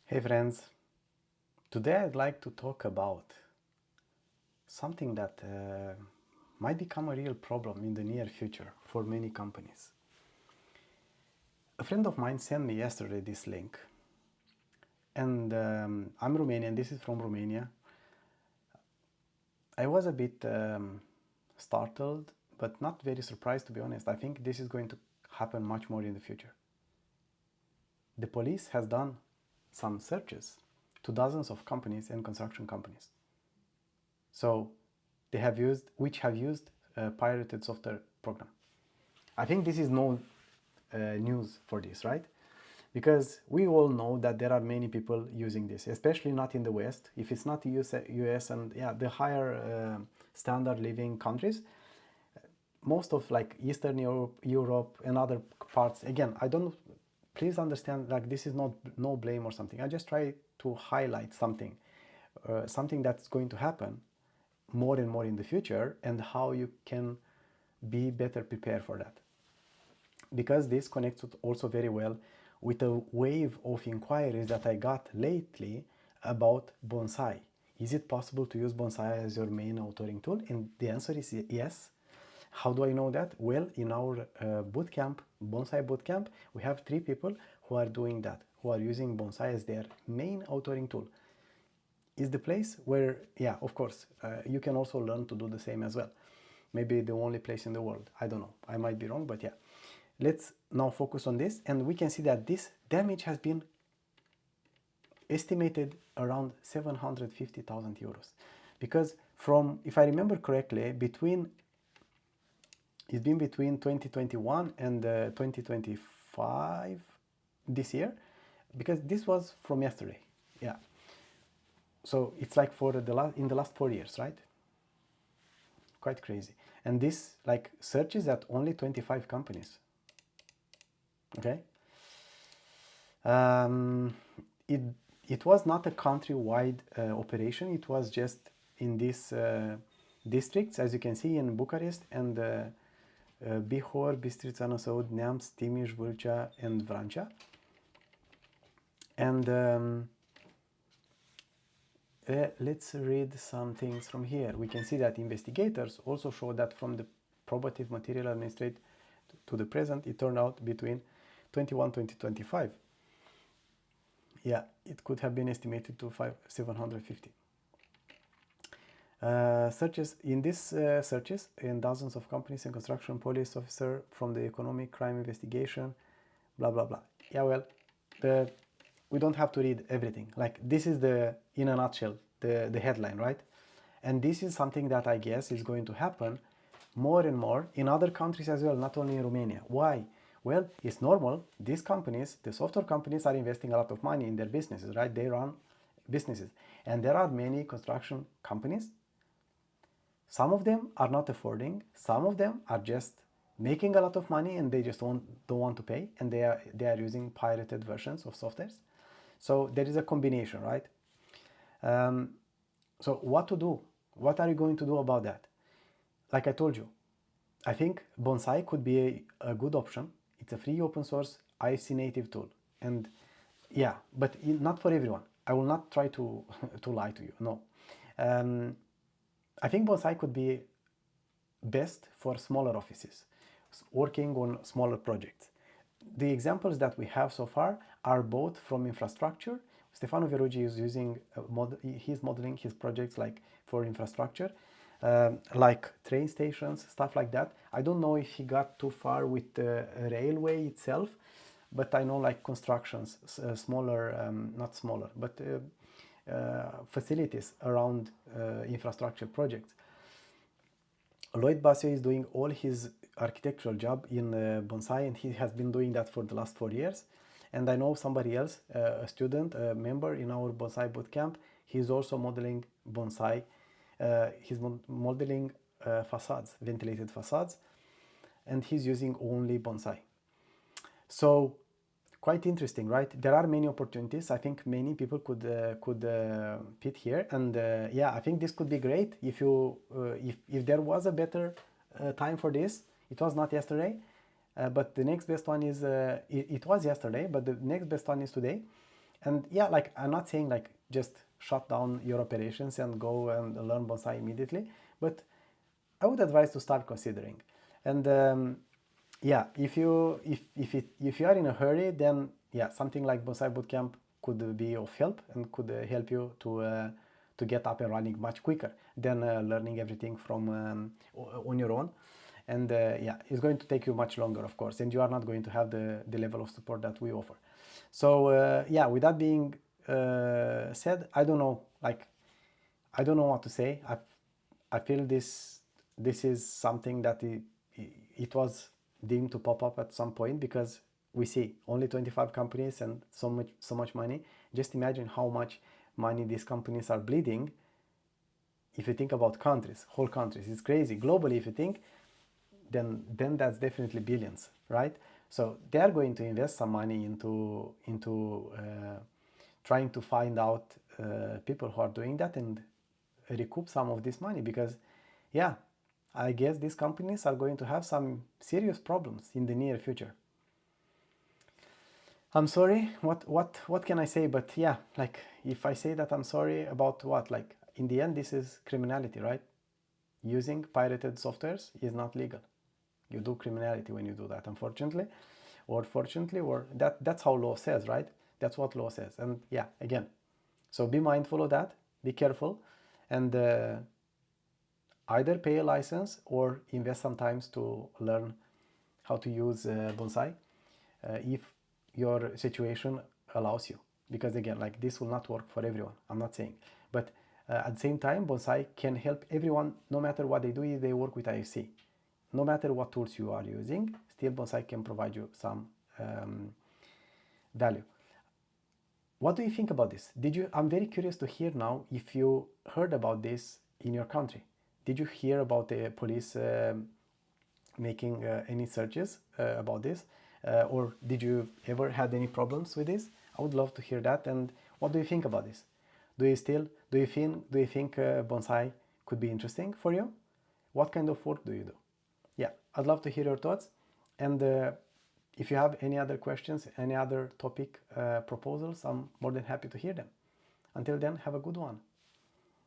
Hey friends, today I'd like to talk about something that might become a real problem in the near future for many companies. A friend of mine sent me yesterday this link, and I'm Romanian, this is from Romania. I was a bit startled, but not very surprised to be honest. I think this is going to happen much more in the future. The police has done some searches to dozens of companies and construction companies. So they have used, which have used a pirated software program. I think this is no news for this, right? Because we all know that there are many people using this, especially not in the West. If it's not US and the higher standard living countries, most of like Eastern Europe and other parts, again, I don't, please understand, like this is not no blame or something. I just try to highlight something, something that's going to happen more and more in the future, and how you can be better prepared for that. Because this connects also very well with a wave of inquiries that I got lately about bonsai. Is it possible to use bonsai as your main authoring tool? And the answer is yes. How do I know that? Well, in our bootcamp, bonsai bootcamp, we have 3 people who are doing that, who are using bonsai as their main authoring tool. Is the place where, yeah, of course, you can also learn to do the same as well. Maybe the only place in the world. I don't know. I might be wrong, but yeah. Let's now focus on this, and we can see that this damage has been estimated around 750,000 euros. Because from, if I remember correctly, it's been between 2021 and 2025 this year, because this was from yesterday. Yeah. So it's like for in the last 4 years, right? Quite crazy. And this like searches at only 25 companies. Okay. It was not a countrywide operation. It was just in these districts, as you can see, in Bucharest and Bihor, Bistrița, Năsăud, Neamț, Timiș, Vâlcea, and Vrancea. And let's read some things from here. We can see that investigators also show that from the probative material administered to the present, it turned out between 2021-2025. Yeah, it could have been estimated to 750. Searches in these searches in dozens of companies and construction police officer from the economic crime investigation, blah blah blah. Yeah, well, we don't have to read everything. Like this is the, in a nutshell, the headline, right? And this is something that I guess is going to happen more and more in other countries as well, not only in Romania. Why? Well, it's normal. These companies, the software companies, are investing a lot of money in their businesses, right? They run businesses. And there are many construction companies. Some of them are not affording. Some of them are just making a lot of money and they just don't want to pay, and they are using pirated versions of softwares. So there is a combination, right? So what to do? What are you going to do about that? Like I told you, I think Bonsai could be a good option. It's a free open source IC native tool. And yeah, but not for everyone. I will not try to, to lie to you, no. I think Bonsai could be best for smaller offices, working on smaller projects. The examples that we have so far are both from infrastructure. Stefano Verugi is using, he's modeling his projects like for infrastructure, like train stations, stuff like that. I don't know if he got too far with the railway itself, but I know like constructions, smaller, not smaller, but facilities around infrastructure projects. Lloyd Bassio is doing all his architectural job in Bonsai, and he has been doing that for the last 4 years. And I know somebody else, a student, a member in our Bonsai bootcamp, he's also modeling Bonsai. He's modeling facades, ventilated facades, and he's using only Bonsai. So quite interesting, right? There are many opportunities. I think many people could fit here, and yeah, I think this could be great if you if there was a better time for this. It was not yesterday, but the next best one is it was yesterday, but the next best one is today. And yeah, like I'm not saying like just shut down your operations and go and learn bonsai immediately, but I would advise to start considering. And yeah, if you are in a hurry, then yeah, something like Bonsai Bootcamp could be of help and could help you to get up and running much quicker than learning everything from on your own. And yeah, it's going to take you much longer, of course, and you are not going to have the level of support that we offer. So yeah, with that being said, I don't know, like I don't know what to say. I feel this is something that it was deemed to pop up at some point, because we see only 25 companies and so much money. Just imagine how much money these companies are bleeding. If you think about countries, whole countries, it's crazy. Globally, if you think, then that's definitely billions, right? So they are going to invest some money into trying to find out people who are doing that and recoup some of this money, because yeah, I guess these companies are going to have some serious problems in the near future. I'm sorry, what can I say? But yeah, like if I say that I'm sorry about what, like in the end this is criminality, right? Using pirated softwares is not legal. You do criminality when you do that, unfortunately, or fortunately, or that's how law says, right? That's what law says. And yeah, again, so be mindful of that, be careful, and either pay a license or invest some time to learn how to use bonsai if your situation allows you. Because again, like this will not work for everyone, I'm not saying, but at the same time, bonsai can help everyone, no matter what they do. If they work with IFC, no matter what tools you are using, still bonsai can provide you some value. What do you think about this? I'm very curious to hear now if you heard about this in your country. Did you hear about the police making any searches about this? Or did you ever had any problems with this? I would love to hear that. And what do you think about this? Do you think bonsai could be interesting for you? What kind of work do you do? Yeah, I'd love to hear your thoughts. And if you have any other questions, any other topic proposals, I'm more than happy to hear them. Until then, have a good one.